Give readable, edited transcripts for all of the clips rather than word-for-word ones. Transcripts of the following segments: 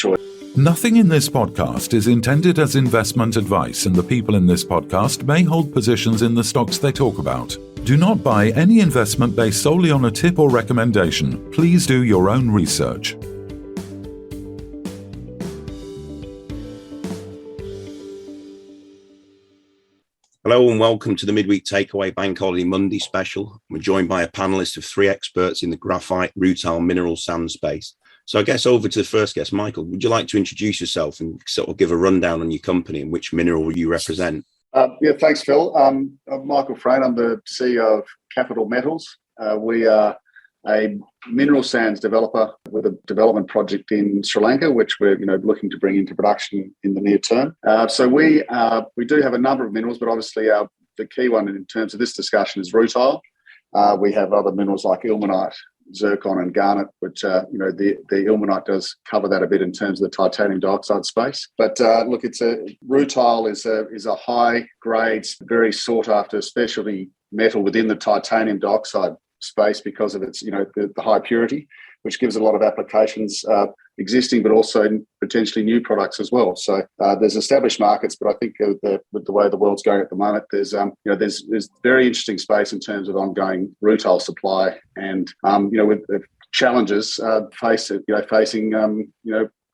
choice. Nothing in this podcast is intended as investment advice, and the people in this podcast may hold positions in the stocks they talk about. Do not buy any investment based solely on a tip or recommendation. Please do your own research. Hello and welcome to the Midweek Takeaway Bank Holiday Monday special. We're joined by a panelist of three experts in the graphite, rutile, mineral sand space. So I guess over to the first guest, Michael, would you like to introduce yourself and sort of give a rundown on your company and which mineral you represent? Thanks, Phil. I'm Michael Frayne. I'm the CEO of Capital Metals. We are a mineral sands developer with a development project in Sri Lanka, which we're looking to bring into production in the near term. So we do have a number of minerals, but obviously the key one in terms of this discussion is rutile. We have other minerals like ilmenite, zircon and garnet, which the ilmenite does cover that a bit in terms of the titanium dioxide space. But rutile is a high grade, very sought after specialty metal within the titanium dioxide space because of its the high purity, which gives a lot of applications existing, but also potentially new products as well. So there's established markets, but I think with the way the world's going at the moment, there's very interesting space in terms of ongoing rutile supply, and with the challenges facing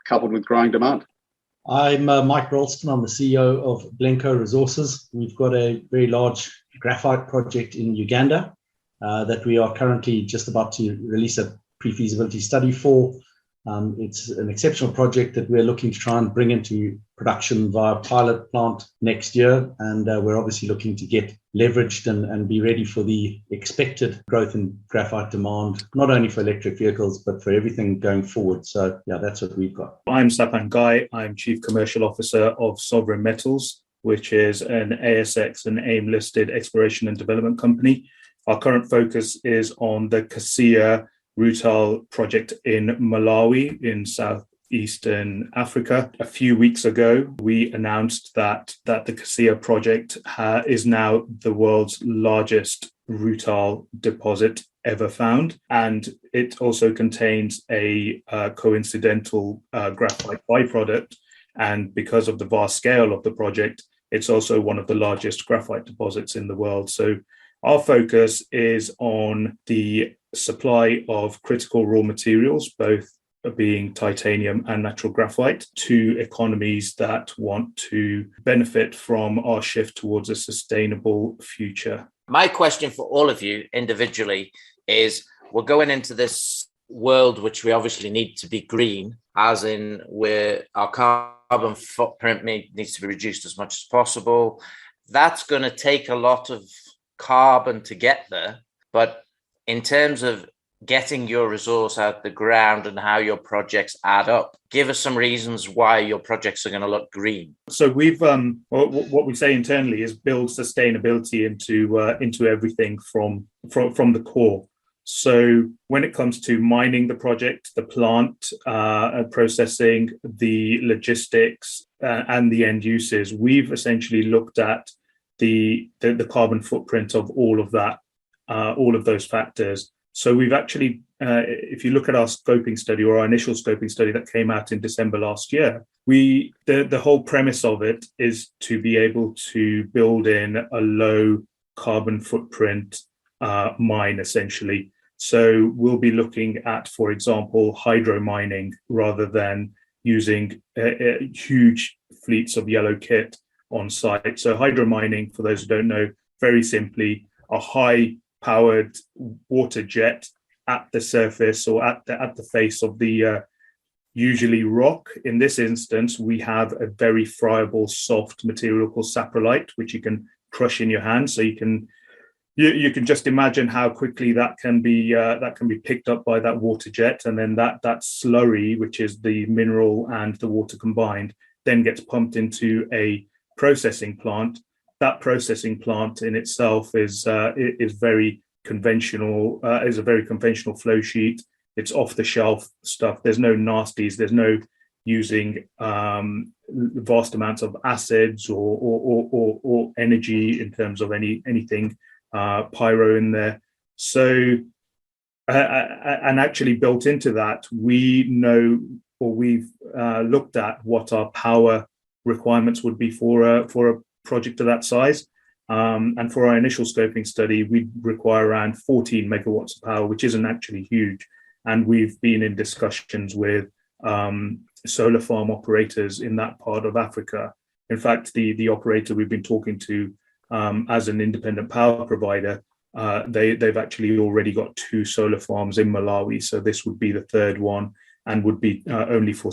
coupled with growing demand. I'm Mike Ralston. I'm the CEO of Blencoe Resources. We've got a very large graphite project in Uganda that we are currently just about to release a pre-feasibility study for. It's an exceptional project that we're looking to try and bring into production via pilot plant next year. And we're obviously looking to get leveraged and be ready for the expected growth in graphite demand, not only for electric vehicles, but for everything going forward. So yeah, that's what we've got. I'm Sapan Gai. I'm Chief Commercial Officer of Sovereign Metals, which is an ASX and AIM listed exploration and development company. Our current focus is on the Kasia rutile project in Malawi in southeastern Africa. A few weeks ago, we announced that the Kasia project is now the world's largest rutile deposit ever found, and it also contains a coincidental graphite byproduct. And because of the vast scale of the project, it's also one of the largest graphite deposits in the world. So our focus is on the supply of critical raw materials, both being titanium and natural graphite, to economies that want to benefit from our shift towards a sustainable future. My question for all of you individually is, we're going into this world which we obviously need to be green, as in where our carbon footprint needs to be reduced as much as possible. That's going to take a lot of carbon to get there, but in terms of getting your resource out the ground and how your projects add up, give us some reasons why your projects are going to look green. So we've what we say internally is build sustainability into everything from the core. So when it comes to mining the project, the plant, processing, the logistics, and the end uses, we've essentially looked at the carbon footprint of all of that, all of those factors. So we've actually, if you look at our scoping study or our initial scoping study that came out in December last year, the whole premise of it is to be able to build in a low carbon footprint mine, essentially. So we'll be looking at, for example, hydro mining rather than using huge fleets of yellow kit on site. So hydro mining, for those who don't know, very simply, a high-powered water jet at the surface or at the face of the usually rock. In this instance, we have a very friable, soft material called saprolite, which you can crush in your hand. So you can just imagine how quickly that can be picked up by that water jet, and then that slurry, which is the mineral and the water combined, then gets pumped into a processing plant. That processing plant in itself is very conventional. Is a very conventional flow sheet. It's off the shelf stuff. There's no nasties. There's no using vast amounts of acids or energy in terms of anything pyro in there. So and actually built into that, we know or we've looked at what our power requirements would be for a project of that size. And for our initial scoping study, we require around 14 megawatts of power, which isn't actually huge. And we've been in discussions with solar farm operators in that part of Africa. In fact, the operator we've been talking to as an independent power provider, they've actually already got 2 solar farms in Malawi. So this would be the third one, and would be only for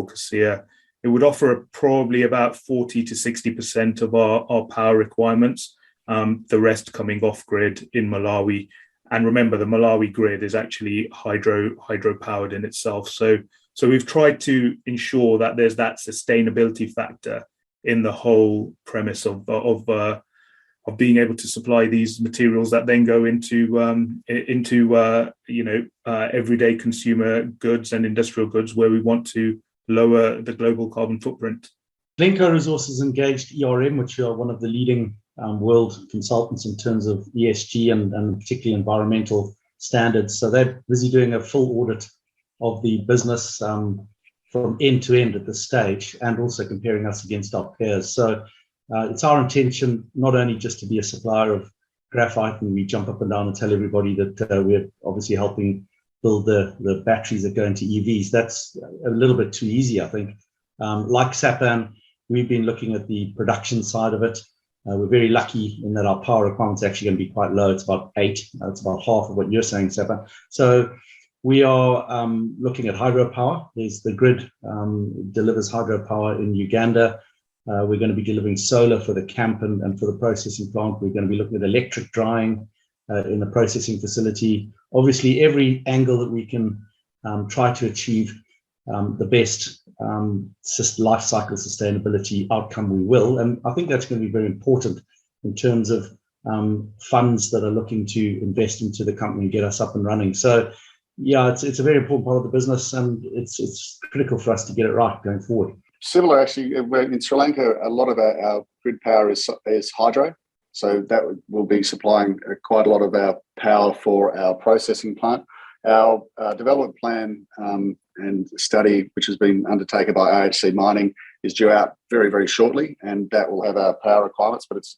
Kasia. It would offer probably about 40 to 60% of our power requirements, the rest coming off grid in Malawi. And remember, the Malawi grid is actually hydro powered in itself. So we've tried to ensure that there's that sustainability factor in the whole premise of being able to supply these materials that then go into everyday consumer goods and industrial goods, where we want to lower the global carbon footprint. Glencore Resources engaged ERM, which are one of the leading world consultants in terms of ESG and particularly environmental standards. So they're busy doing a full audit of the business from end to end at this stage, and also comparing us against our peers. So it's our intention not only just to be a supplier of graphite, and we jump up and down and tell everybody that we're obviously helping build the batteries that go into EVs. That's a little bit too easy, I think. Like Sapan, we've been looking at the production side of it. We're very lucky in that our power requirements are actually going to be quite low. It's about 8. It's about half of what you're saying, Sapan. So we are looking at hydropower. There's the grid delivers hydropower in Uganda. We're going to be delivering solar for the camp and for the processing plant. We're going to be looking at electric drying in the processing facility. Obviously, every angle that we can try to achieve the best life cycle sustainability outcome, we will. And I think that's going to be very important in terms of funds that are looking to invest into the company and get us up and running. So, yeah, it's a very important part of the business, and it's critical for us to get it right going forward. Similar, actually, in Sri Lanka, a lot of our grid power is hydro. So that will be supplying quite a lot of our power for our processing plant. Our development plan and study, which has been undertaken by AHC Mining, is due out very, very shortly, and that will have our power requirements, but it's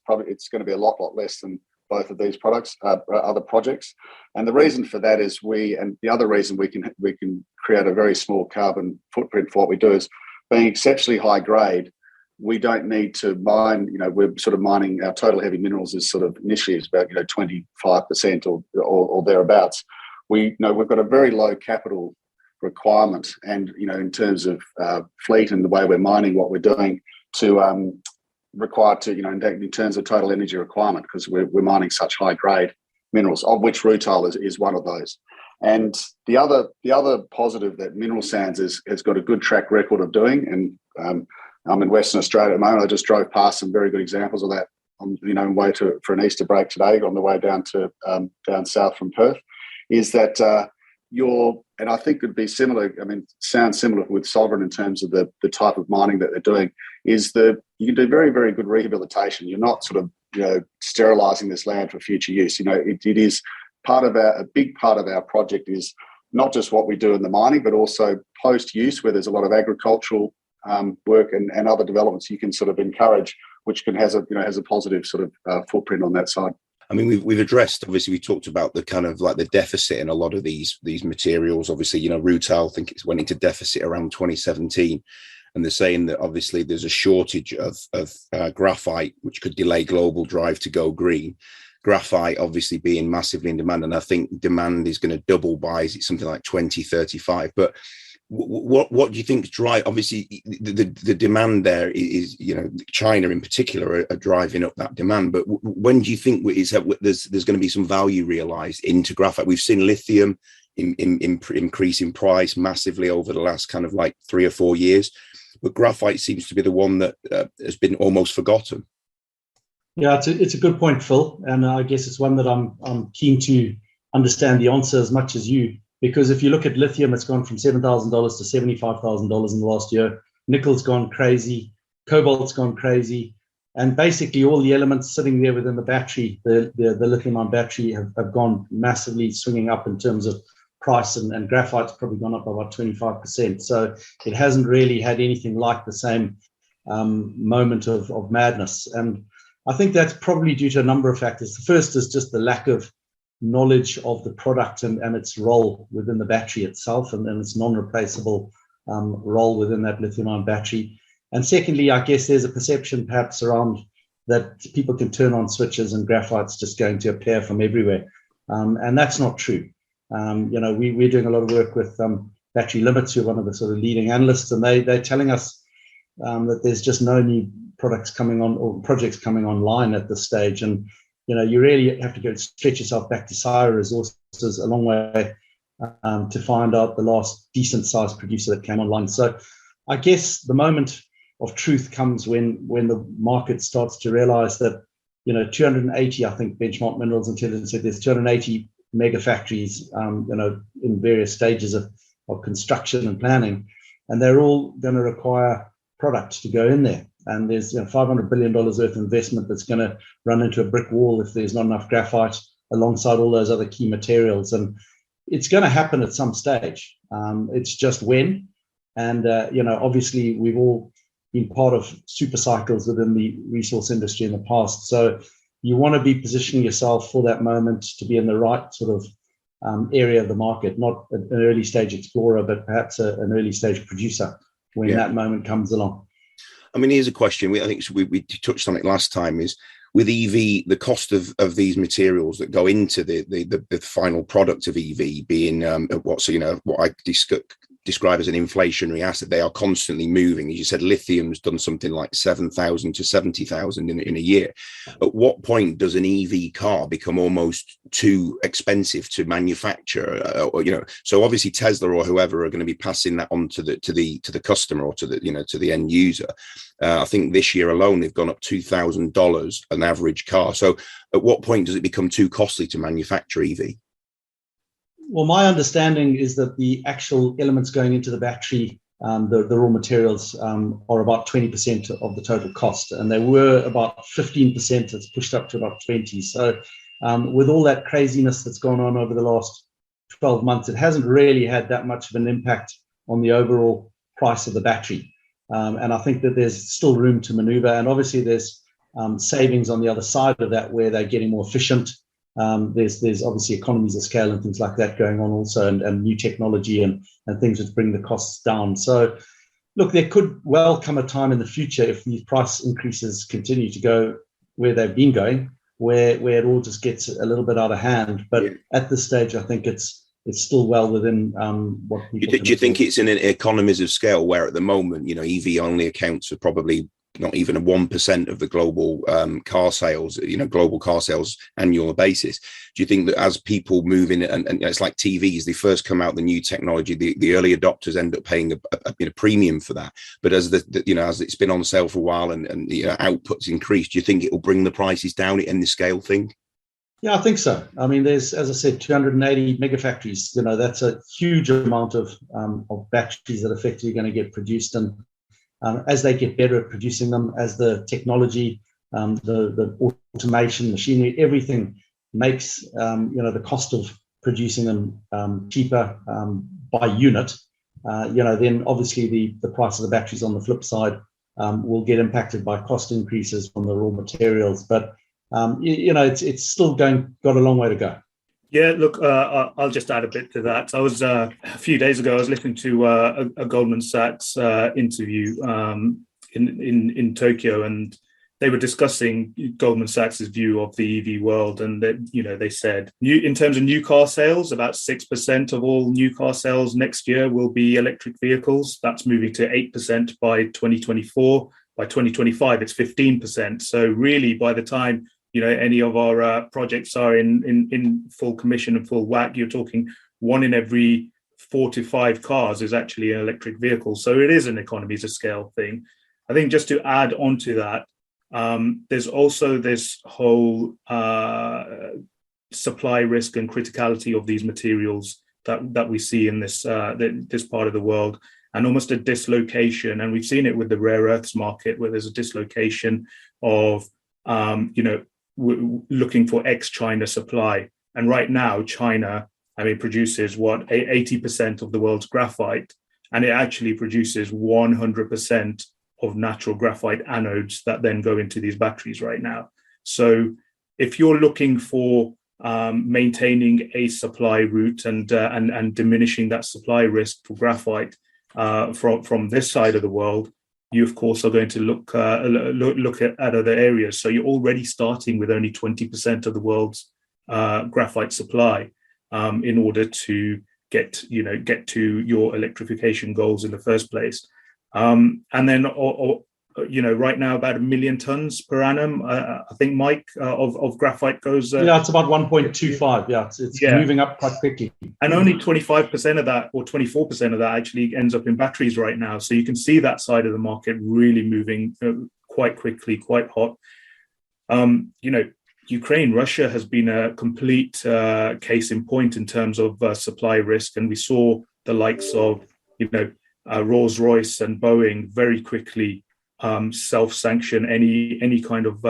going to be a lot less than both of these other projects. And the reason for that is the other reason we can create a very small carbon footprint for what we do is, being exceptionally high grade, we don't need to mine, we're sort of mining, our total heavy minerals is sort of initially is about, 25% or thereabouts. We've got a very low capital requirement, and, in terms of fleet and the way we're mining what we're doing to require to, in terms of total energy requirement, because we're mining such high grade minerals, of which rutile is one of those. And the other positive that Mineral Sands has got a good track record of doing, and I'm in Western Australia at the moment. I just drove past some very good examples of that on way for an Easter break today, on the way down south from Perth, is that and I think it'd be similar. I mean, sounds similar with Sovereign in terms of the type of mining that they're doing. Is that you can do very, very good rehabilitation. You're not sort of sterilising this land for future use. It is a big part of our project is not just what we do in the mining, but also post-use, where there's a lot of agricultural work and other developments you can sort of encourage, which has a positive sort of footprint on that side. I mean, we've addressed, obviously, we talked about the kind of like the deficit in a lot of these materials. Obviously, Rutile, I think it went into deficit around 2017. And they're saying that obviously there's a shortage of graphite, which could delay global drive to go green. Graphite obviously being massively in demand, and I think demand is going to double by something like 2035. But what do you think is drive? Obviously, the demand there is, China in particular are driving up that demand. But when do you think there's going to be some value realized into graphite? We've seen lithium increase in price massively over the last kind of like 3 or 4 years, but graphite seems to be the one that has been almost forgotten. Yeah, it's a good point, Phil, and I guess it's one that I'm keen to understand the answer as much as you. Because if you look at lithium, it's gone from $7,000 to $75,000 in the last year. Nickel's gone crazy. Cobalt's gone crazy. And basically all the elements sitting there within the battery, the lithium-ion battery, have gone massively swinging up in terms of price, and graphite's probably gone up by about 25%. So it hasn't really had anything like the same moment of madness. And I think that's probably due to a number of factors. The first is just the lack of knowledge of the product and its role within the battery itself, and its non-replaceable role within that lithium-ion battery. And secondly, I guess there's a perception perhaps around that people can turn on switches and graphite's just going to appear from everywhere. And that's not true. We're doing a lot of work with Battery Limits, who are one of the sort of leading analysts, and they're telling us that there's just no new products coming on or projects coming online at this stage. And, you really have to go stretch yourself back to Sire Resources a long way to find out the last decent sized producer that came online. So I guess the moment of truth comes when the market starts to realize that, 280, I think Benchmark Minerals Intelligence said there's 280 mega factories, in various stages of construction and planning, and they're all going to require product to go in there. And there's $500 billion worth of investment that's going to run into a brick wall if there's not enough graphite alongside all those other key materials. And it's going to happen at some stage. It's just when. And, obviously we've all been part of super cycles within the resource industry in the past. So you want to be positioning yourself for that moment to be in the right sort of area of the market, not an early stage explorer, but perhaps an early stage producer when that moment comes along. I mean, here's a question. I think we touched on it last time, is with EV, the cost of these materials that go into the final product of EV being what I describe as an inflationary asset. They are constantly moving. As you said, lithium's done something like 7,000 to 70,000 in a year. At what point does an EV car become almost too expensive to manufacture? So obviously Tesla or whoever are going to be passing that on to the customer or to the end user. I think this year alone they've gone up $2,000 an average car. So at what point does it become too costly to manufacture EV? Well, my understanding is that the actual elements going into the battery, the raw materials, are about 20% of the total cost, and they were about 15%. It's pushed up to about 20%. So with all that craziness that's gone on over the last 12 months, it hasn't really had that much of an impact on the overall price of the battery. And I think that there's still room to maneuver. And obviously there's savings on the other side of that where they're getting more efficient. There's obviously economies of scale and things like that going on also, and new technology and things which bring the costs down. So look, there could well come a time in the future if these price increases continue to go where they've been going, where it all just gets a little bit out of hand. But at this stage, I think it's still well within what people do you think it's in economies of scale where at the moment, EV only accounts for probably not even a 1% of the global car sales, global car sales annual basis. Do you think that as people move in, and it's like TVs, they first come out the new technology, the early adopters end up paying a premium for that. But as as it's been on sale for a while and outputs increase, do you think it will bring the prices down in the scale thing? Yeah, I think so. I mean, there's, as I said, 280 mega factories. That's a huge amount of batteries that are effectively going to get produced. And as they get better at producing them, as the technology, the automation, machinery, everything makes the cost of producing them cheaper by unit, then obviously the price of the batteries on the flip side will get impacted by cost increases from the raw materials. But it's still got a long way to go. Yeah, look, I'll just add a bit to that. I was a few days ago, I was listening to a Goldman Sachs interview in Tokyo, and they were discussing Goldman Sachs's view of the EV world, and they said in terms of new car sales, about 6% of all new car sales next year will be electric vehicles. That's moving to 8% by 2024. By 2025, it's 15%. So really, by the time any of our projects are in full commission and full whack, you're talking 1 in every 4 to 5 cars is actually an electric vehicle. So it is an economies of scale thing. I think just to add on to that, there's also this whole supply risk and criticality of these materials that we see in this part of the world, and almost a dislocation. And we've seen it with the rare earths market, where there's a dislocation of looking for ex-China supply. And right now, China I mean, produces 80% of the world's graphite, and it actually produces 100% of natural graphite anodes that then go into these batteries right now. So if you're looking for maintaining a supply route and diminishing that supply risk for graphite from this side of the world, you of course are going to look at other areas. So you're already starting with only 20% of the world's graphite supply in order to get to your electrification goals in the first place. And then right now about 1 million tons per annum, I think, Mike, of graphite goes. It's about 1.25. Yeah, it's moving up quite quickly. And only 25% of that, or 24% of that, actually ends up in batteries right now. So you can see that side of the market really moving quite quickly, quite hot. Ukraine, Russia has been a complete case in point in terms of supply risk, and we saw the likes of Rolls-Royce and Boeing very quickly self-sanction any kind of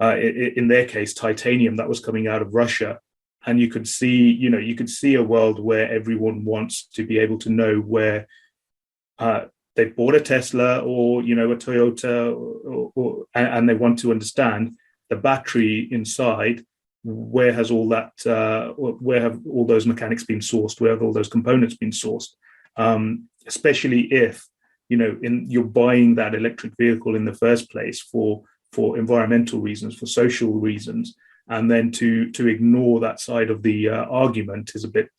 in their case titanium that was coming out of Russia. And you could see a world where everyone wants to be able to know where they bought a Tesla or a Toyota, and they want to understand the battery inside. Where have all those mechanics been sourced? Where have all those components been sourced? Especially if you're buying that electric vehicle in the first place for environmental reasons, for social reasons, and then to ignore that side of the argument is a bit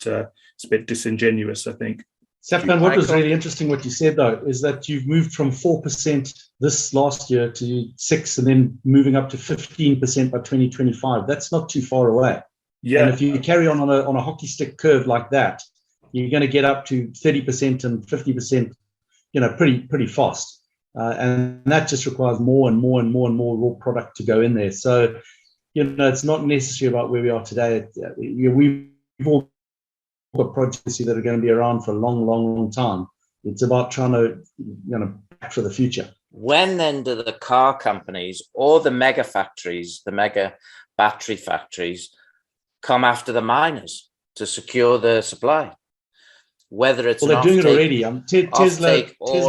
disingenuous, I think. Seppan, what was really interesting what you said though is that you've moved from 4% this last year to 6%, and then moving up to 15% by 2025. That's not too far away. Yeah. And if you carry on a hockey stick curve like that, you're going to get up to 30% and 50%, pretty fast. And that just requires more and more and more and more raw product to go in there. So, it's not necessarily about where we are today. We've all got projects that are going to be around for a long, long, long time. It's about trying to, back for the future. When then do the car companies or the mega factories, the mega battery factories, come after the miners to secure the supply? Whether it's they're doing it already. Tesla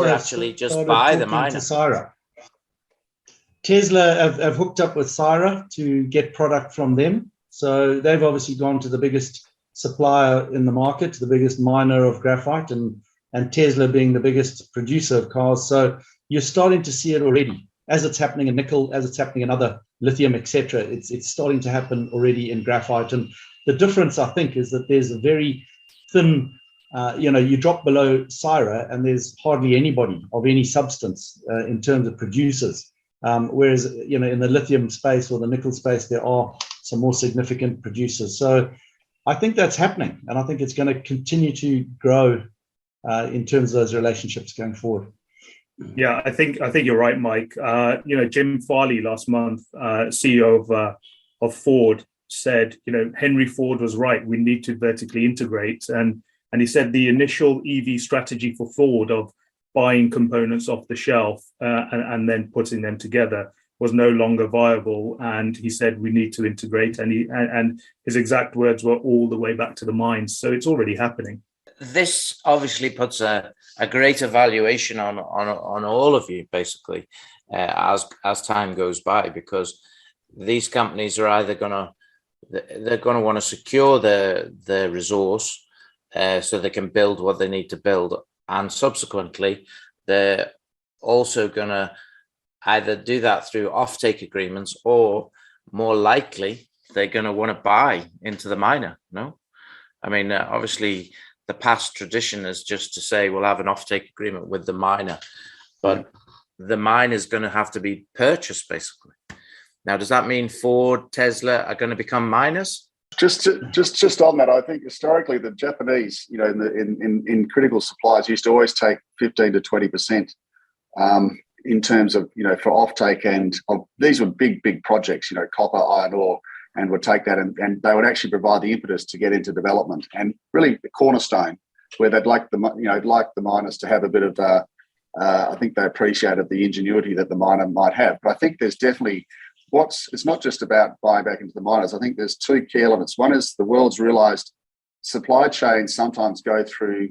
actually just buy the miner. Tesla have hooked up with Syra to get product from them. So they've obviously gone to the biggest supplier in the market, the biggest miner of graphite, and Tesla being the biggest producer of cars. So you're starting to see it already, as it's happening in nickel, as it's happening in other lithium, etc. It's starting to happen already in graphite. And the difference, I think, is that there's a very thin, you drop below Syra and there's hardly anybody of any substance in terms of producers. Whereas, in the lithium space or the nickel space, there are some more significant producers. So I think that's happening, and I think it's going to continue to grow in terms of those relationships going forward. Yeah, I think you're right, Mike. Jim Farley last month, CEO of Ford, said, Henry Ford was right. We need to vertically integrate, and he said the initial EV strategy for Ford of buying components off the shelf and then putting them together was no longer viable, and he said we need to integrate. And his exact words were all the way back to the mines. So it's already happening. This obviously puts a greater valuation on all of you, basically, as time goes by, because these companies are either going to want to secure the resource so they can build what they need to build, and subsequently they're also going to either do that through offtake agreements, or more likely they're going to want to buy into the miner. No, I mean, obviously the past tradition is just to say we'll have an offtake agreement with the miner, but the mine is going to have to be purchased, basically. Now, does that mean Ford, Tesla are going to become miners? Just on that, I think historically the Japanese, in critical supplies, used to always take 15 to 20% in terms of, for offtake, and these were big projects, copper, iron ore, and would take that and they would actually provide the impetus to get into development, and really the cornerstone where they'd like the miners to have a bit of I think they appreciated the ingenuity that the miner might have. But I think there's definitely it's not just about buying back into the miners. I think there's two key elements. One is the world's realized supply chains sometimes go through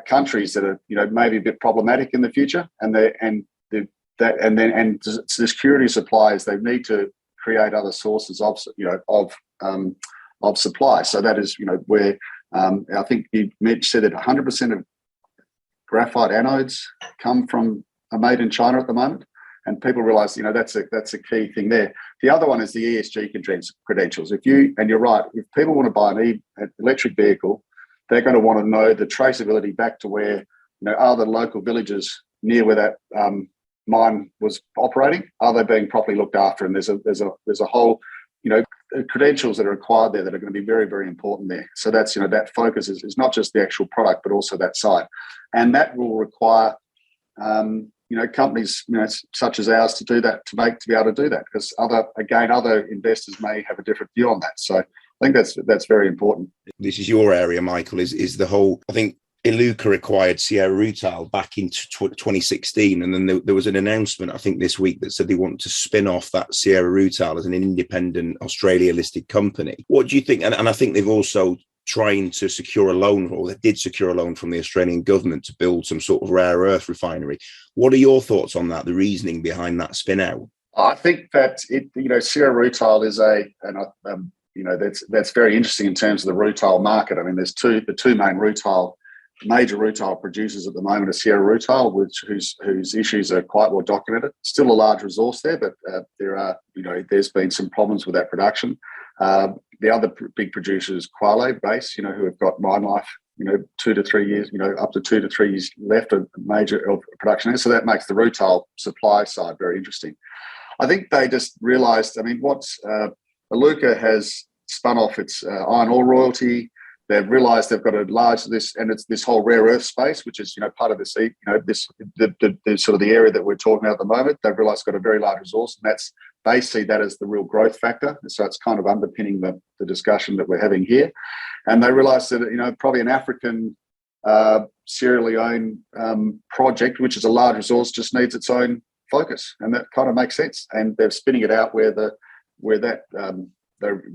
countries that are, maybe a bit problematic in the future, and the security suppliers, they need to create other sources of supply. So that is, where I think you said that 100% of graphite anodes are made in China at the moment, and people realise, that's a key thing there. The other one is the ESG credentials. And you're right, if people want to buy an electric vehicle, they're going to want to know the traceability back to where, are the local villages near where that mine was operating? Are they being properly looked after? And there's a whole, credentials that are required there that are going to be very, very important there. So that's, that focus is not just the actual product, but also that side. And that will require, companies, such as ours to do that, to be able to do that, because other investors may have a different view on that. So I think that's very important. This is your area, Michael, is the whole, I think Iluka acquired Sierra Rutile back in 2016, and then there was an announcement, I think, this week that said they want to spin off that Sierra Rutile as an independent Australia-listed company. What do you think? And I think they've also trying to secure a loan, or they did secure a loan from the Australian government to build some sort of rare earth refinery. What are your thoughts on that, the reasoning behind that spin out? I think that Sierra Rutile is that's very interesting in terms of the rutile market. I mean, there's the two main major rutile producers at the moment are Sierra Rutile, whose issues are quite well documented. Still a large resource there, but there's been some problems with that production. The other big producer is Quale Base, who have got mine life, 2 to 3 years, up to 2 to 3 years left of major production. So that makes the rutile supply side very interesting. I think they just realised, Iluka has spun off its iron ore royalty. They've realised they've got it's this whole rare earth space, which is part of the sort of the area that we're talking about at the moment. They've realised got a very large resource, and they see that as the real growth factor. So it's kind of underpinning the discussion that we're having here. And they realised that probably an African Sierra Leone project, which is a large resource, just needs its own focus, and that kind of makes sense. And they're spinning it out where they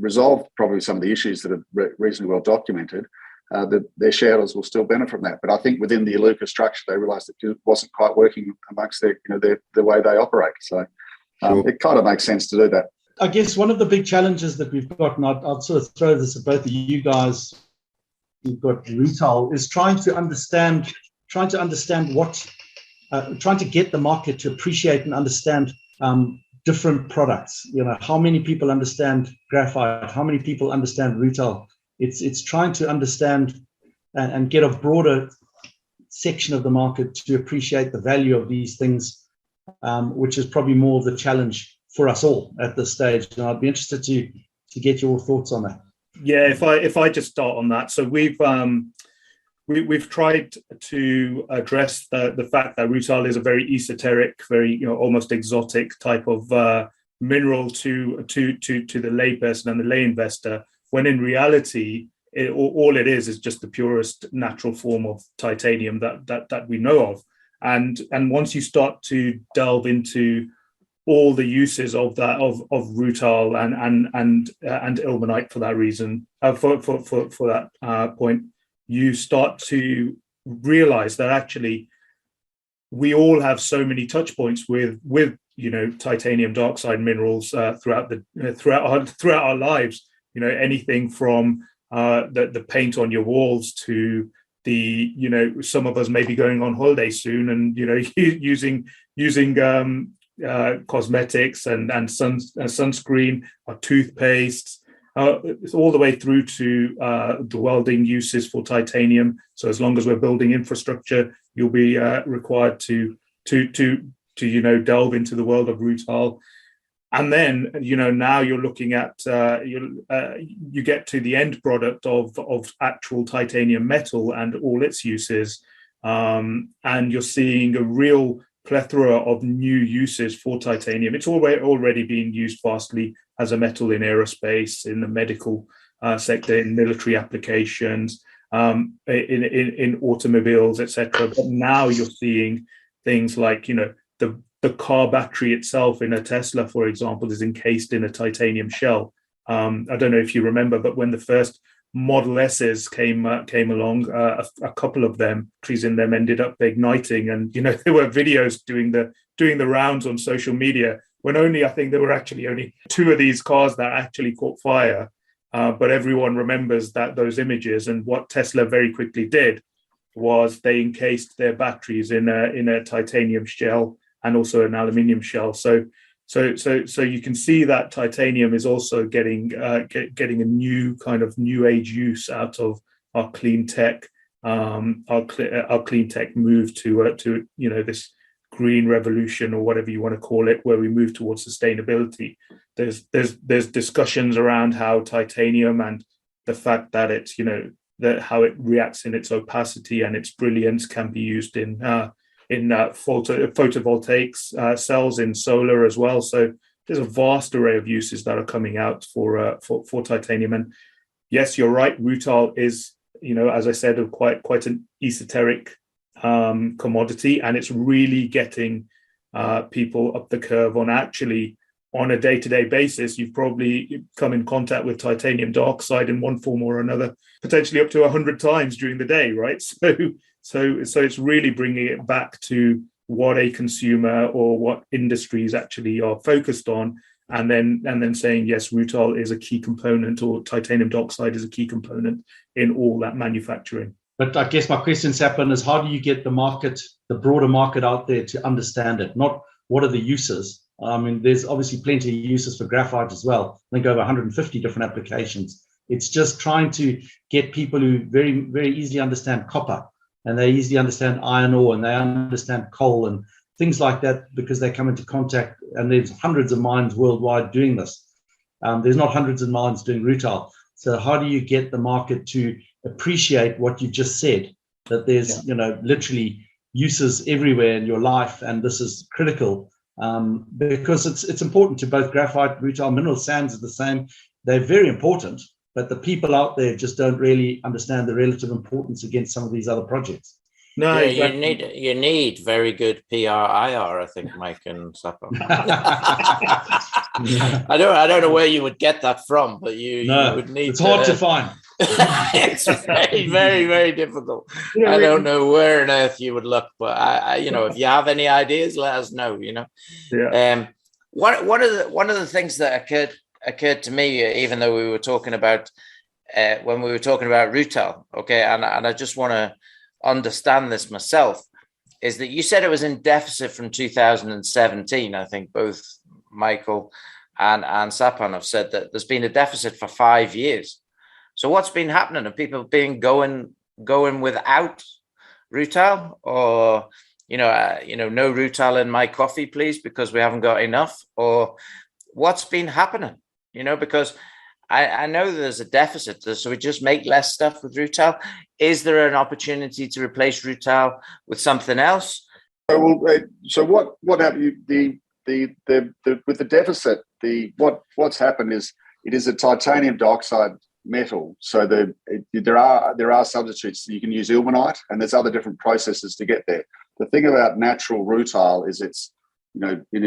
resolved probably some of the issues that are reasonably well documented, that their shareholders will still benefit from that. But I think within the Iluka structure, they realised it wasn't quite working amongst the way they operate. So it kind of makes sense to do that. I guess one of the big challenges that we've got, and I'll sort of throw this at both of you guys who've got Rutile, is trying to get the market to appreciate and understand different products. How many people understand graphite? How many people understand rutile? It's trying to understand and get a broader section of the market to appreciate the value of these things, which is probably more of the challenge for us all at this stage. And I'd be interested to get your thoughts on that. Yeah, if I just start on that. So we've tried to address the fact that rutile is a very esoteric, very almost exotic type of mineral to the layperson and the lay investor, when in reality all it is just the purest natural form of titanium that we know of. And once you start to delve into all the uses of rutile and ilmenite for that reason, for that point, you start to realize that actually we all have so many touch points with titanium dioxide minerals throughout our lives. Anything from the paint on your walls to some of us may be going on holiday soon and using cosmetics and sunscreen or toothpaste. All the way through to the welding uses for titanium. So as long as we're building infrastructure, you'll be required to delve into the world of rutile. And then now you're looking at you get to the end product of actual titanium metal and all its uses, and you're seeing a real plethora of new uses for titanium. It's already being used vastly as a metal in aerospace, in the medical sector, in military applications, in automobiles, etc. But now you're seeing things like, the car battery itself in a Tesla, for example, is encased in a titanium shell. I don't know if you remember, but when the first Model S's came along. A couple of them, batteries in them ended up igniting, and there were videos doing the rounds on social media. When I think there were actually only 2 of these cars that actually caught fire, but everyone remembers those images. And what Tesla very quickly did was they encased their batteries in a titanium shell and also an aluminium shell. So you can see that titanium is also getting a new kind of new age use out of our clean tech, our clean tech move to this green revolution, or whatever you want to call it, where we move towards sustainability. There's discussions around how titanium and the fact that it's how it reacts in its opacity and its brilliance can be used in photovoltaics cells, in solar as well. So there's a vast array of uses that are coming out for titanium. And yes, you're right. Rutile is, as I said, quite an esoteric commodity, and it's really getting people up the curve on actually. On a day-to-day basis, you've probably come in contact with titanium dioxide in one form or another, potentially up to 100 times during the day, right? So it's really bringing it back to what a consumer or what industries actually are focused on, and then saying, yes, rutile is a key component, or titanium dioxide is a key component in all that manufacturing. But I guess my question, Sapin, is how do you get the broader market out there to understand it? Not what are the uses. I mean, there's obviously plenty of uses for graphite as well. I think over 150 different applications. It's just trying to get people who very, very easily understand copper, and they easily understand iron ore, and they understand coal and things like that, because they come into contact, and there's hundreds of mines worldwide doing this. There's not hundreds of mines doing rutile. So how do you get the market to appreciate what you've just said, that there's, literally uses everywhere in your life, and this is critical. Because it's important to both graphite, rutile, mineral sands are the same. They're very important, but the people out there just don't really understand the relative importance against some of these other projects. No, exactly. you need very good PR/IR, I think, Mike and Sapin. I don't know where you would get that from, but you would need. It's hard to find. It's very, very, very difficult. I don't know where on earth you would look, but I if you have any ideas, let us know. Yeah. One of the things that occurred to me, even though we were talking about when we were talking about rutile, okay, and I just want to understand this myself, is that you said it was in deficit from 2017. I think both Michael and Sapin have said that there's been a deficit for 5 years. So what's been happening? Are people going without rutile, or no rutile in my coffee, please, because we haven't got enough? Or what's been happening? Because I know there's a deficit, so we just make less stuff with rutile. Is there an opportunity to replace rutile with something else? So what happened? With the deficit, what's happened is it is a titanium dioxide metal. So there are substitutes. You can use ilmenite, and there's other different processes to get there. The thing about natural rutile is it's,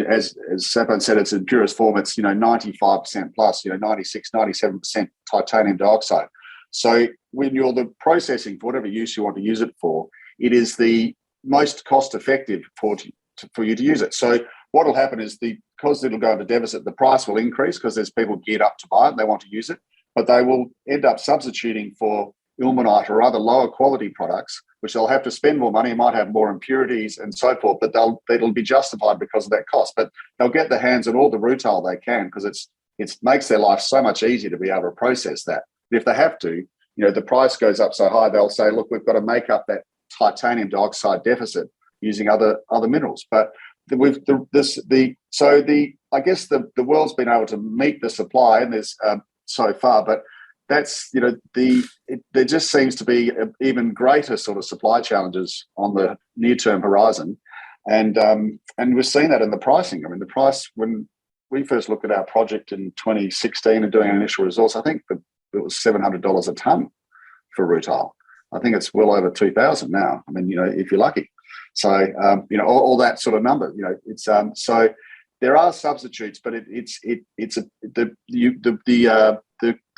as Sapin said, it's in purest form. It's 95% plus, 96, 97% titanium dioxide. So when you're the processing for whatever use you want to use it for, it is the most cost effective for you to use it. So what will happen is because it'll go into deficit, the price will increase because there's people geared up to buy it and they want to use it, but they will end up substituting for ilmenite or other lower quality products, which they'll have to spend more money, might have more impurities and so forth, but it'll be justified because of that cost. But they'll get their hands on all the rutile they can because it makes their life so much easier to be able to process that. But if they have to, the price goes up so high, they'll say, look, we've got to make up that titanium dioxide deficit using other minerals. But I guess the world's been able to meet the supply, and there's so far, but that's there just seems to be even greater sort of supply challenges on the near-term horizon, and we've seen that in the pricing. I mean, the price when we first looked at our project in 2016 and doing an initial resource, I think it was $700 a ton for rutile. I think it's well over 2,000 now. I mean, if you're lucky. So all that sort of number, it's so there are substitutes, but the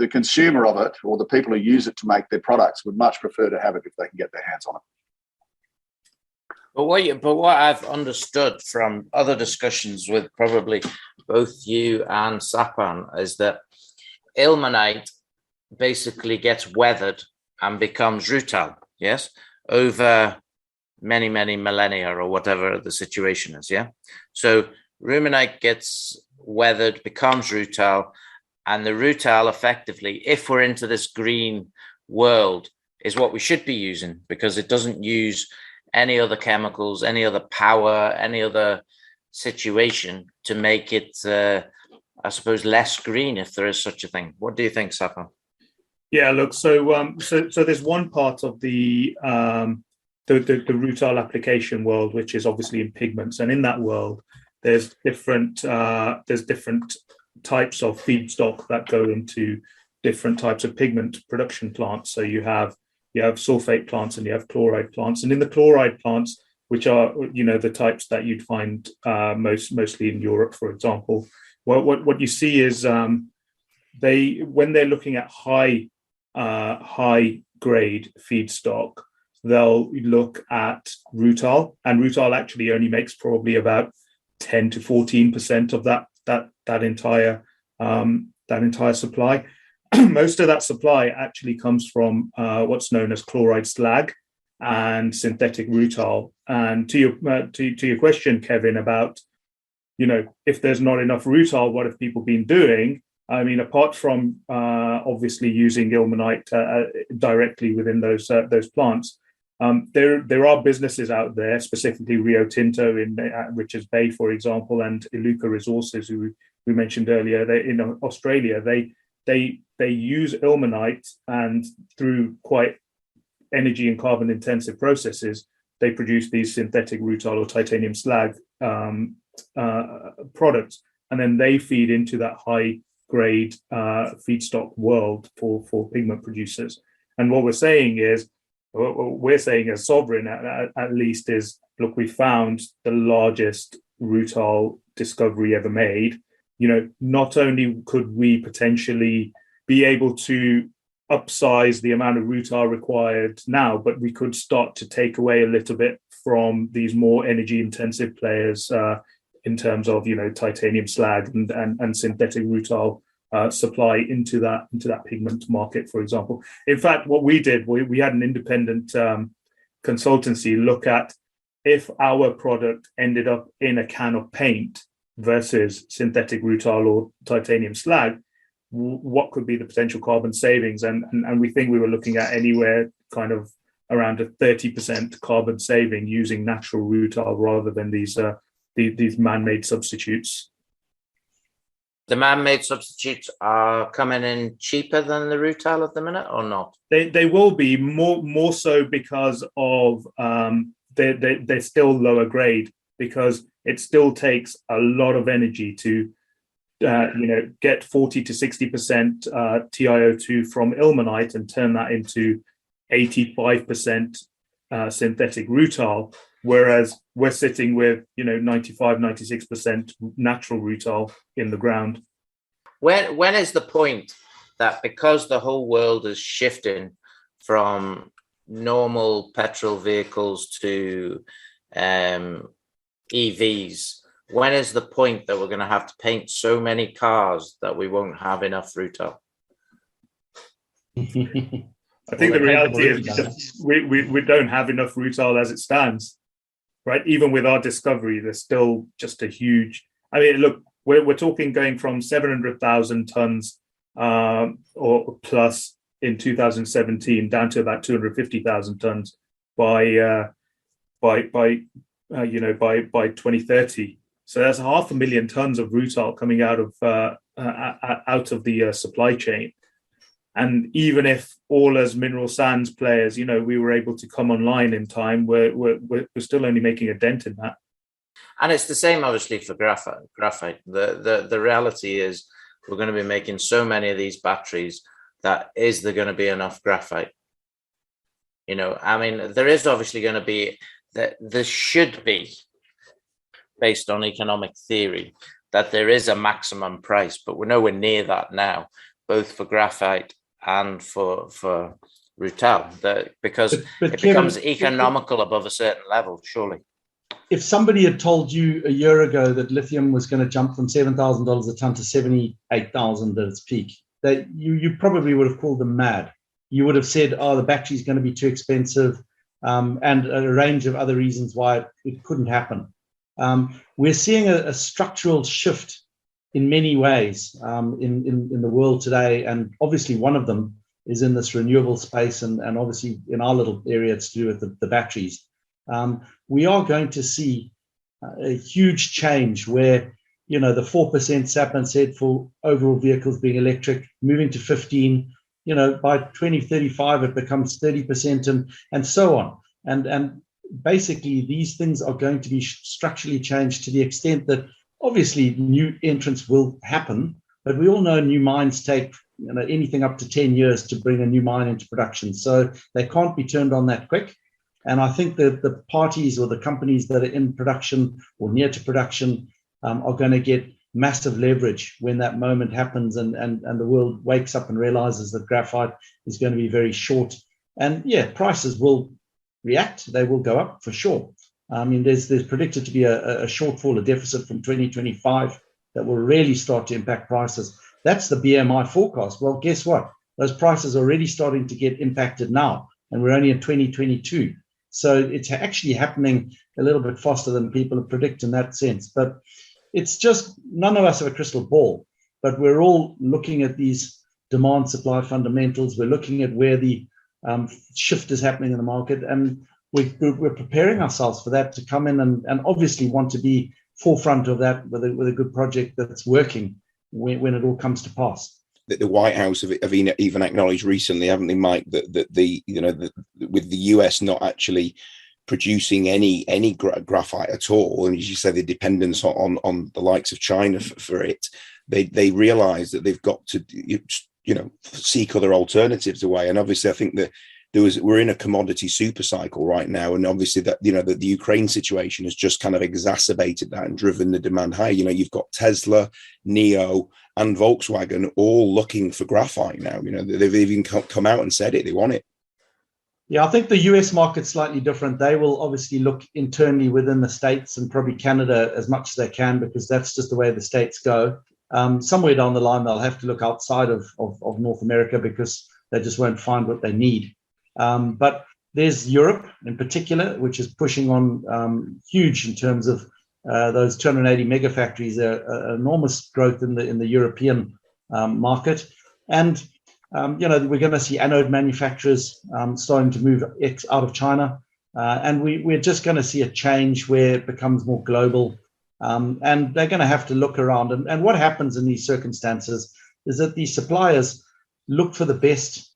consumer of it, or the people who use it to make their products, would much prefer to have it if they can get their hands on it. But what I've understood from other discussions with probably both you and Sapan is that ilmenite basically gets weathered and becomes rutile, yes, over many, many millennia or whatever the situation is, yeah? So ruminite gets weathered, becomes rutile, and the rutile effectively, if we're into this green world, is what we should be using, because it doesn't use any other chemicals, any other power, any other situation to make it, I suppose, less green, if there is such a thing. What do you think, Sapan? Yeah, look, so there's one part of the rutile application world, which is obviously in pigments, and in that world, there's different types of feedstock that go into different types of pigment production plants. So you have sulfate plants and you have chloride plants, and in the chloride plants, which are the types that you'd find mostly in Europe, for example, what you see is when they're looking at high grade feedstock, they'll look at rutile, and rutile actually only makes probably about 10 to 14% of that entire supply. Most of that supply actually comes from what's known as chloride slag and synthetic rutile. And to your question, Kevin, about if there's not enough rutile, what have people been doing? I mean, apart from obviously using ilmenite directly within those plants, there are businesses out there, specifically Rio Tinto in Richards Bay, for example, and Iluka Resources, who we mentioned earlier. They in Australia, they use ilmenite, and through quite energy and carbon intensive processes, they produce these synthetic rutile or titanium slag products, and then they feed into that high grade feedstock world for pigment producers. And what we're saying as Sovereign at least is, look, we found the largest rutile discovery ever made. Not only could we potentially be able to upsize the amount of rutile required now, but we could start to take away a little bit from these more energy intensive players in terms of titanium slag and synthetic rutile supply into that pigment market, for example. In fact, what we did, we had an independent consultancy look at if our product ended up in a can of paint versus synthetic rutile or titanium slag, what could be the potential carbon savings? And we think we were looking at anywhere kind of around a 30% carbon saving using natural rutile rather than these man-made substitutes. The man-made substitutes are coming in cheaper than the rutile at the minute, or not? They will be more so because of they're still lower grade, because it still takes a lot of energy to get 40 to 60% TiO2 from ilmenite and turn that into 85% synthetic rutile, whereas we're sitting with 95, 96% natural rutile in the ground. When is the point that, because the whole world is shifting from normal petrol vehicles to EVs, when is the point that we're going to have to paint so many cars that we won't have enough rutile? I think the reality is we don't have enough rutile as it stands, right? Even with our discovery, there's still just a huge. I mean, look, we're talking going from 700,000 tons or plus in 2017 down to about 250,000 tons by 2030. So that's 500,000 tons of rutile coming out of the supply chain. And even if all as mineral sands players, we were able to come online in time, we're still only making a dent in that. And it's the same, obviously, for graphite. The reality is we're going to be making so many of these batteries that is there going to be enough graphite? I mean, there is obviously going to be, there should be, based on economic theory, that there is a maximum price, but we're nowhere near that now, both for graphite and for rutile, because but it Kevin, becomes economical above a certain level, surely. If somebody had told you a year ago that lithium was going to jump from $7,000 a ton to $78,000 at its peak, that you probably would have called them mad. You would have said, oh, the battery is going to be too expensive, and a range of other reasons why it couldn't happen. We're seeing a structural shift in many ways in the world today, and obviously one of them is in this renewable space, and obviously in our little area it's to do with the batteries. We are going to see a huge change where, the 4% Sapman said for overall vehicles being electric, moving to 15, by 2035 it becomes 30% and so on. And basically these things are going to be structurally changed to the extent that obviously new entrants will happen, but we all know new mines take anything up to 10 years to bring a new mine into production. So they can't be turned on that quick. And I think that the parties or the companies that are in production or near to production are going to get massive leverage when that moment happens, and the world wakes up and realizes that graphite is going to be very short. And yeah, prices will react. They will go up for sure. I mean, there's predicted to be a shortfall, a deficit from 2025 that will really start to impact prices. That's the BMI forecast. Well, guess what? Those prices are already starting to get impacted now, and we're only in 2022. So it's actually happening a little bit faster than people predict in that sense. But it's just, none of us have a crystal ball, but we're all looking at these demand supply fundamentals. We're looking at where the shift is happening in the market, and we're preparing ourselves for that to come in, and obviously want to be forefront of that with a good project that's working when it all comes to pass. The White House have even acknowledged recently, haven't they, Mike, that with the US not actually producing any graphite at all, and as you say, the dependence on the likes of China for it, they realise that they've got to seek other alternatives away. And obviously, I think that we're in a commodity super cycle right now, and obviously that the Ukraine situation has just kind of exacerbated that and driven the demand high. You've got Tesla, NIO, and Volkswagen all looking for graphite now. They've even come out and said it; they want it. Yeah, I think the US market's slightly different. They will obviously look internally within the States and probably Canada as much as they can, because that's just the way the States go. Somewhere down the line, they'll have to look outside of North America because they just won't find what they need. But there's Europe in particular, which is pushing on huge in terms of those 280 mega factories, enormous growth in the European market. And we're going to see anode manufacturers starting to move out of China. And we're just going to see a change where it becomes more global. And they're going to have to look around. And what happens in these circumstances is that these suppliers look for the best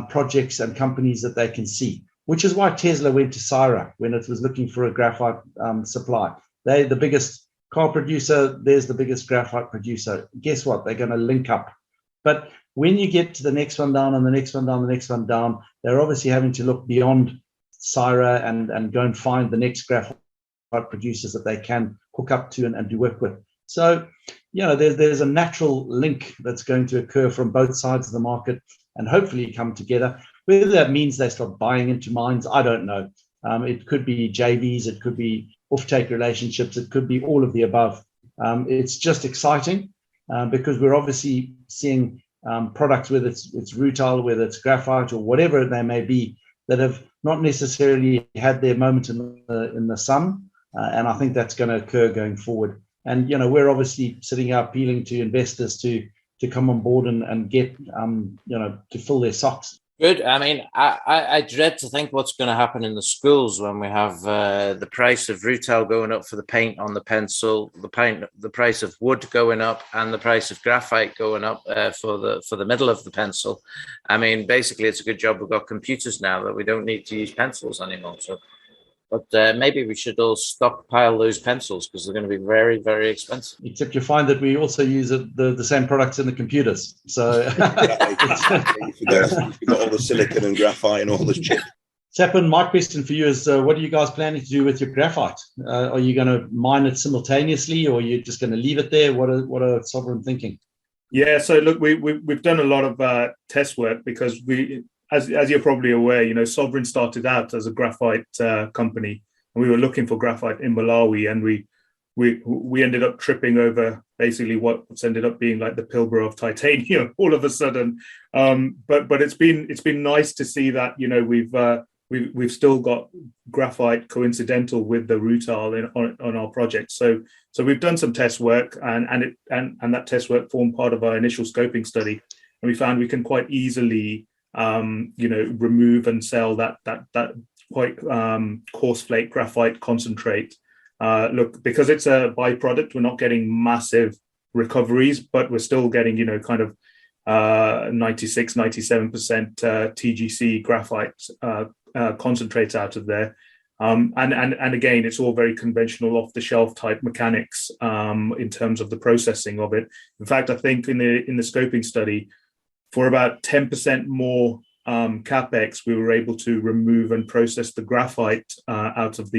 projects and companies that they can see, which is why Tesla went to Syra when it was looking for a graphite supply. They're the biggest car producer. There's the biggest graphite producer. Guess what? They're going to link up. But when you get to the next one down and the next one down, the next one down, they're obviously having to look beyond Syra and go and find the next graphite producers that they can hook up to and do work with. So, there's a natural link that's going to occur from both sides of the market and hopefully come together. Whether that means they start buying into mines, I don't know. It could be JVs, it could be offtake relationships, it could be all of the above. It's just exciting because we're obviously seeing products, whether it's rutile, whether it's graphite or whatever they may be, that have not necessarily had their moment in the sun. And I think that's going to occur going forward. And, we're obviously sitting here appealing to investors to come on board and get, to fill their socks. Good. I mean, I dread to think what's going to happen in the schools when we have the price of rutile going up for the paint on the pencil, the price of wood going up, and the price of graphite going up for the middle of the pencil. I mean, basically, it's a good job we've got computers now that we don't need to use pencils anymore. So, but maybe we should all stockpile those pencils because they're going to be very, very expensive. Except you find that we also use the same products in the computers. So Exactly. You've got all the silicon and graphite and all the chip. Sapin, my question for you is, what are you guys planning to do with your graphite? Are you going to mine it simultaneously, or are you just going to leave it there? What are Sovereign thinking? Yeah, so look, we've done a lot of test work because as you're probably aware, Sovereign started out as a graphite company, and we were looking for graphite in Malawi, and we ended up tripping over basically what's ended up being like the Pilbara of titanium all of a sudden. But it's been nice to see that we've still got graphite coincidental with the rutile on our project. So we've done some test work, and that test work formed part of our initial scoping study, and we found we can quite easily remove and sell that quite coarse flake graphite concentrate. Look, because it's a byproduct, we're not getting massive recoveries, but we're still getting, kind of 96, 97% TGC graphite concentrates out of there. And again, it's all very conventional off-the-shelf type mechanics in terms of the processing of it. In fact, I think in the scoping study, for about 10% more capex, we were able to remove and process the graphite out of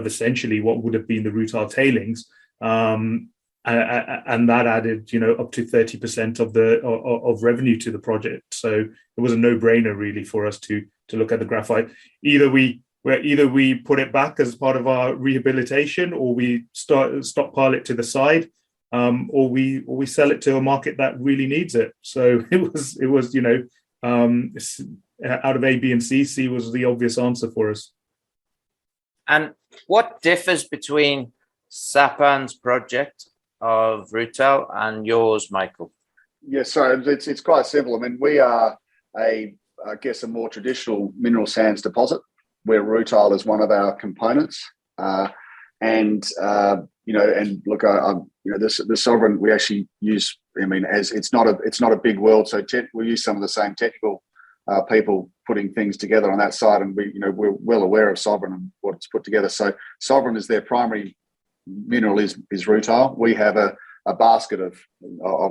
essentially what would have been the rutile tailings, and that added, up to 30% of revenue to the project. So it was a no-brainer really for us to look at the graphite. Either we put it back as part of our rehabilitation, or we stockpile it to the side, or we sell it to a market that really needs it. So it was out of A, B, and C was the obvious answer for us. And what differs between Sapin's project of rutile and yours, Michael? Yeah, so it's quite simple. I mean, we are a more traditional mineral sands deposit where rutile is one of our components. And look, the Sovereign we actually use. I mean, as it's not a big world, so we use some of the same technical people putting things together on that side, and we're well aware of Sovereign and what it's put together. So Sovereign is their primary mineral is rutile. We have a basket of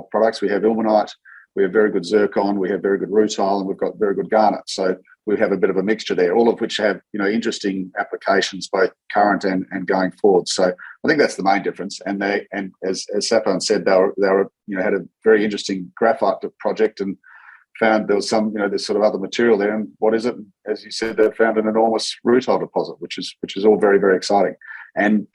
products. We have ilmenite, we have very good zircon, we have very good rutile, and we've got very good garnet. So we have a bit of a mixture there, all of which have interesting applications both current and going forward. So I think that's the main difference. And as Sapin said, they were had a very interesting graphite project and found there was some there's sort of other material there. And what is it? As you said, they found an enormous rutile deposit, which is all very, very exciting. And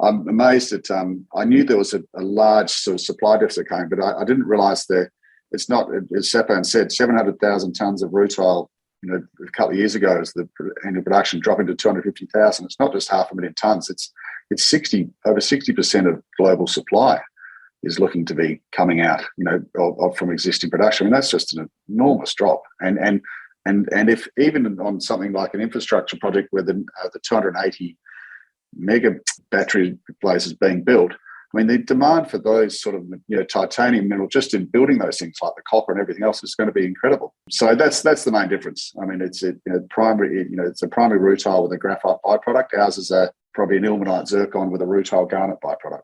I'm amazed that I knew there was a large sort of supply deficit coming, but I didn't realise that it's not, as Sapin said, 700,000 tonnes of rutile. A couple of years ago, as the annual production dropping to 250,000. It's not just 500,000 tonnes. It's over 60% of global supply is looking to be coming out, from existing production. I mean, that's just an enormous drop. And if even on something like an infrastructure project where the 280 mega battery place is being built, I mean, the demand for those sort of titanium mineral just in building those things like the copper and everything else is going to be incredible. So that's the main difference. I mean, it's a primary rutile with a graphite byproduct. Ours is probably an ilmenite zircon with a rutile garnet byproduct.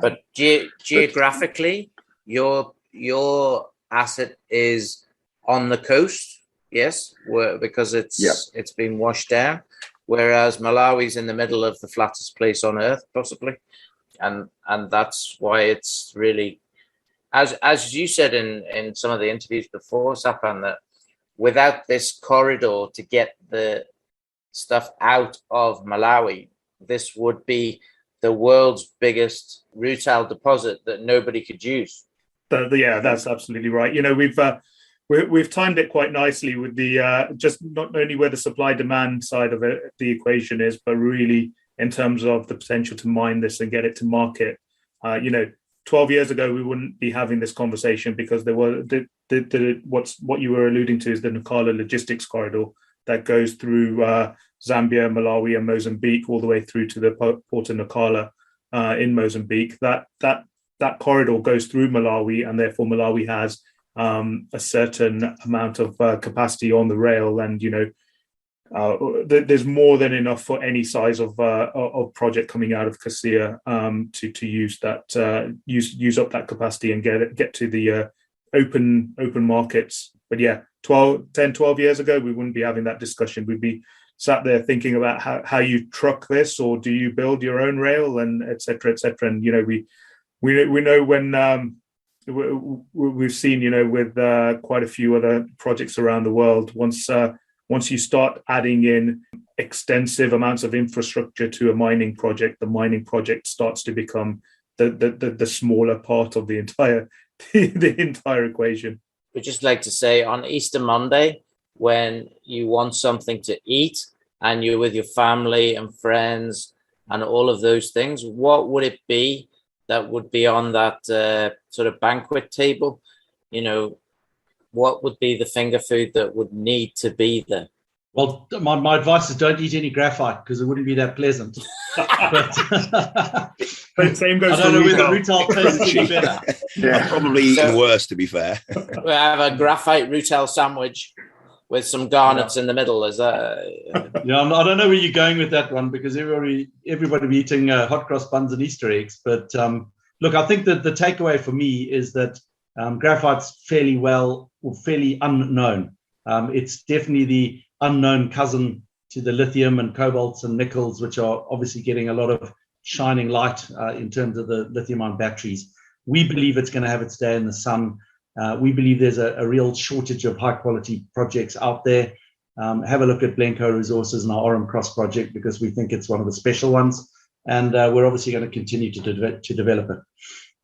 But geographically, your asset is on the coast, yes, because it's been washed down, whereas Malawi's in the middle of the flattest place on earth, possibly. And that's why it's really, as you said in some of the interviews before, Sapin, that without this corridor to get the stuff out of Malawi, this would be the world's biggest rutile deposit that nobody could use. Yeah, that's absolutely right. We've timed it quite nicely with the just not only where the supply demand side of it, the equation is, but really in terms of the potential to mine this and get it to market. 12 years ago, we wouldn't be having this conversation because there were what you were alluding to is the Nacala logistics corridor that goes through Zambia, Malawi, and Mozambique all the way through to the port of Nacala in Mozambique. That corridor goes through Malawi, and therefore Malawi has a certain amount of capacity on the rail, and there's more than enough for any size of project coming out of Cassia to use that use up that capacity and get to the open markets But yeah, 10, 12 years ago, we wouldn't be having that discussion. We'd be sat there thinking about how you truck this, or do you build your own rail, and et cetera, et cetera. And, we know when we've seen, with quite a few other projects around the world, once you start adding in extensive amounts of infrastructure to a mining project, the mining project starts to become the smaller part of the entire equation. We'd just like to say, on Easter Monday, when you want something to eat and you're with your family and friends and all of those things, what would it be that would be on that sort of banquet table? What would be the finger food that would need to be there? Well, my advice is don't eat any graphite, because it wouldn't be that pleasant. But same goes. I don't know whether Rutile tastes any better. I've probably eaten worse, to be fair. We have a graphite Rutile sandwich with some garnets in the middle. Is that? Yeah, I don't know where you're going with that one, because everybody be eating hot cross buns and Easter eggs. But look, I think that the takeaway for me is that graphite's fairly unknown. It's definitely the unknown cousin to the lithium and cobalts and nickels, which are obviously getting a lot of shining light in terms of the lithium-ion batteries. We believe it's going to have its day in the sun. We believe there's a real shortage of high-quality projects out there. Have a look at Blenco Resources and our Orem Cross project, because we think it's one of the special ones, and we're obviously going to continue to develop it.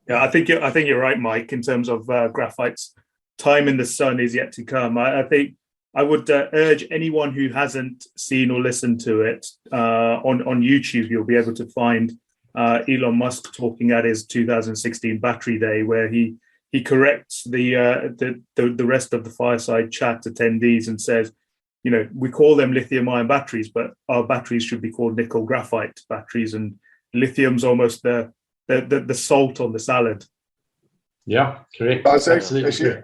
Yeah, I think you're right, Mike. In terms of graphite's time in the sun is yet to come. I think I would urge anyone who hasn't seen or listened to it on YouTube. You'll be able to find Elon Musk talking at his 2016 Battery Day, where he corrects the rest of the fireside chat attendees and says, we call them lithium-ion batteries, but our batteries should be called nickel graphite batteries, and lithium's almost the salt on the salad. Yeah, correct. Absolutely.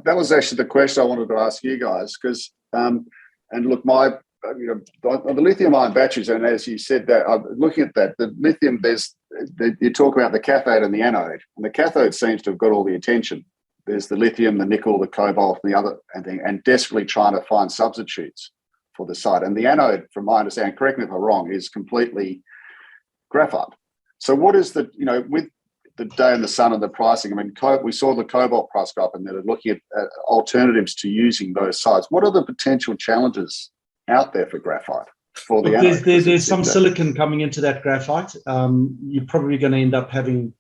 That was actually the question I wanted to ask you guys, because and look, the lithium-ion batteries, and as you said, that looking at that, the lithium, you talk about the cathode and the anode, and the cathode seems to have got all the attention. There's the lithium, the nickel, the cobalt, and the other, and desperately trying to find substitutes for the site. And the anode, from my understanding, correct me if I'm wrong, is completely graphite. So what is with the day in the sun and the pricing? I mean, we saw the cobalt price go up, and they're looking at alternatives to using those sites. What are the potential challenges out there for graphite? For the anode? There's some silicon coming into that graphite. You're probably going to end up having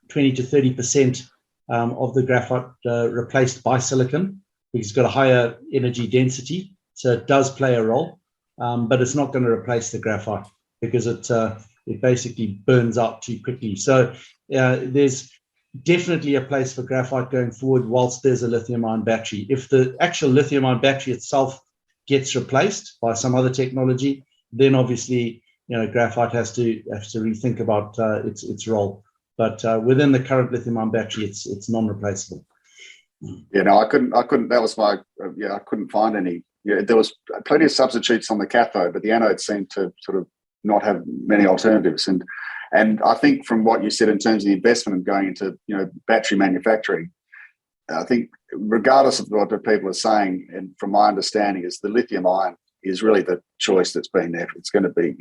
20 to 30% of the graphite replaced by silicon, because it's got a higher energy density. So it does play a role, but it's not going to replace the graphite, because it basically burns out too quickly. So there's definitely a place for graphite going forward whilst there's a lithium-ion battery. If the actual lithium-ion battery itself gets replaced by some other technology, then obviously graphite has to rethink about its role. But within the current lithium-ion battery, it's non-replaceable. Yeah, no, I couldn't. That was my. I couldn't find any. Yeah, there was plenty of substitutes on the cathode, but the anode seemed to sort of not have many alternatives. And I think from what you said in terms of the investment and going into battery manufacturing, I think regardless of what the people are saying, and from my understanding, is the lithium ion is really the choice that's been there. It's going to be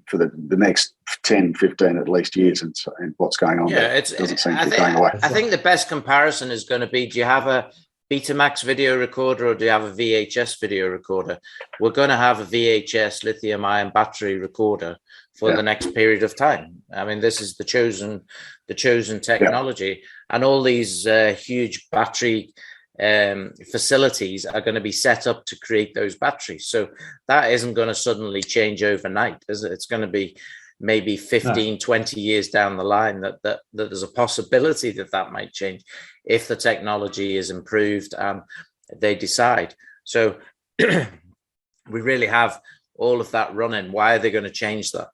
for the next 10, 15 at least years, and what's going on. Yeah, it doesn't seem to be going away. I think the best comparison is going to be: do you have a Betamax video recorder or do you have a VHS video recorder? We're going to have a VHS lithium-ion battery recorder for the next period of time. I mean, this is the chosen technology, and all these huge battery facilities are going to be set up to create those batteries. So that isn't going to suddenly change overnight, is it? It's going to be maybe 15, 20 years down the line that there's a possibility that might change if the technology is improved and they decide. So we really have all of that running. Why are they going to change that?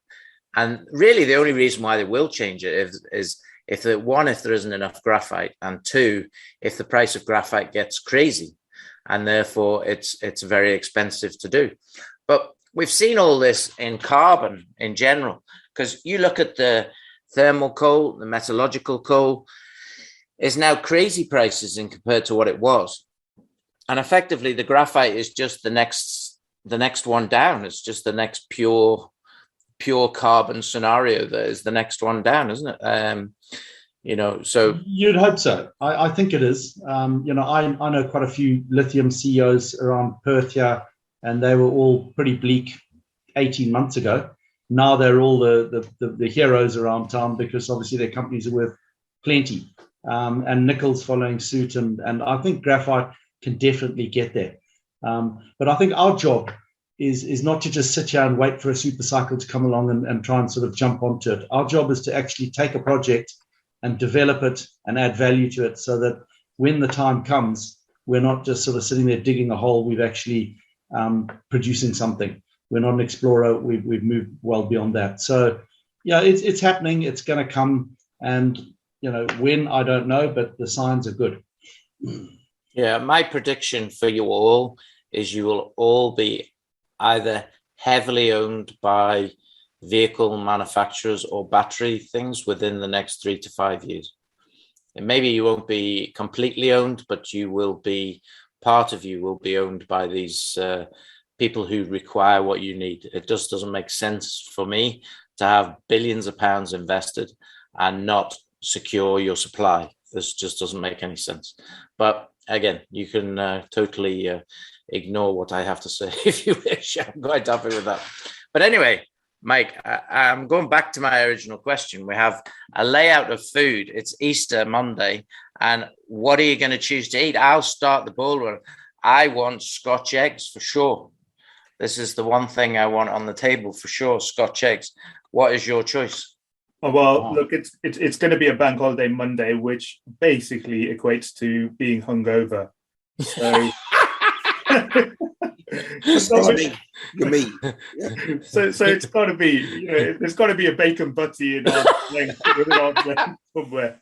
And really the only reason why they will change it is if there isn't enough graphite, and two, if the price of graphite gets crazy, and therefore it's very expensive to do. But we've seen all this in carbon in general, because you look at the thermal coal, the metallurgical coal is now crazy prices in compared to what it was. And effectively, the graphite is just the next one down. It's just the next pure carbon scenario that is the next one down, isn't it? So you'd hope so. I think it is. I know quite a few lithium CEOs around Perth here, and they were all pretty bleak 18 months ago. Now they're all the heroes around town because obviously their companies are worth plenty, and nickel's following suit, and I think graphite can definitely get there. But I think our job is not to just sit here and wait for a super cycle to come along and try and sort of jump onto it. Our job is to actually take a project and develop it and add value to it so that when the time comes, we're not just sort of sitting there digging a hole. We've actually producing something. We're not an explorer. We've moved well beyond that. So, yeah, it's happening. It's going to come. And, when, I don't know, but the signs are good. Yeah, my prediction for you all is you will all be either heavily owned by vehicle manufacturers or battery things within the next 3 to 5 years. And maybe you won't be completely owned, but part of you will be owned by these people who require what you need. It just doesn't make sense for me to have billions of pounds invested and not secure your supply. This just doesn't make any sense. But again, you can totally ignore what I have to say if you wish. I'm quite happy with that. But anyway, Mike, I'm going back to my original question. We have a layout of food. It's Easter Monday. And what are you going to choose to eat? I'll start the ball rolling. I want Scotch eggs for sure. This is the one thing I want on the table for sure, Scotch eggs. What is your choice? Oh, well, look, it's going to be a bank holiday Monday, which basically equates to being hungover. So, so it's got to be, there's got to be a bacon butty in our plane somewhere.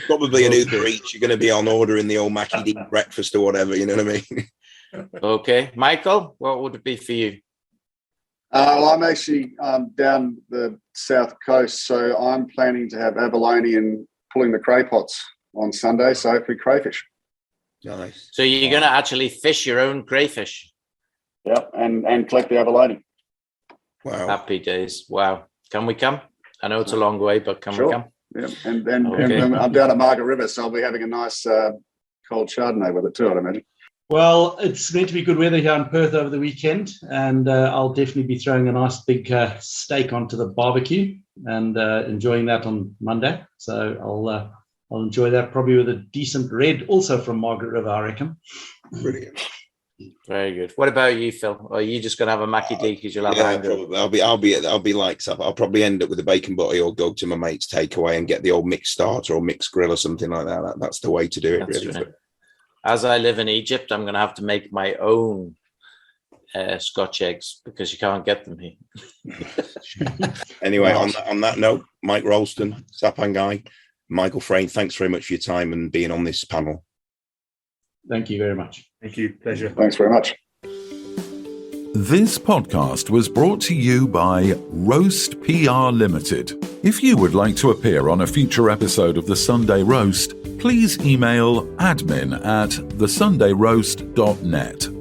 Probably an Uber Eats. You're going to be on order in the old Mackie D breakfast or whatever. You know what I mean? Okay, Michael, what would it be for you? Well, I'm actually down the south coast, so I'm planning to have abalone and pulling the cray pots on Sunday, so hopefully crayfish. Nice. So you're going to actually fish your own crayfish? Yep, and collect the abalone. Wow. Happy days. Wow. Can we come? I know it's a long way, but can we come? Yeah, and I'm down at Margaret River, so I'll be having a nice cold Chardonnay with it too, I'd imagine. Well, it's meant to be good weather here in Perth over the weekend, and I'll definitely be throwing a nice big steak onto the barbecue and enjoying that on Monday. So I'll enjoy that probably with a decent red, also from Margaret River, I reckon. Brilliant. Very good. What about you, Phil? Or are you just going to have a Mackie D because you'll have probably. I'll be like, I'll probably end up with a bacon butty or go to my mate's takeaway and get the old mixed starter or mixed grill or something like that. That's the way to do it, really. Right. As I live in Egypt, I'm going to have to make my own Scotch eggs because you can't get them here. Anyway, on that note, Mike Rolston, Sapangai, Michael Frayne, thanks very much for your time and being on this panel. Thank you very much. Thank you. Pleasure. Thanks very much. This podcast was brought to you by Roast PR Limited. If you would like to appear on a future episode of The Sunday Roast, please email admin@thesundayroast.net.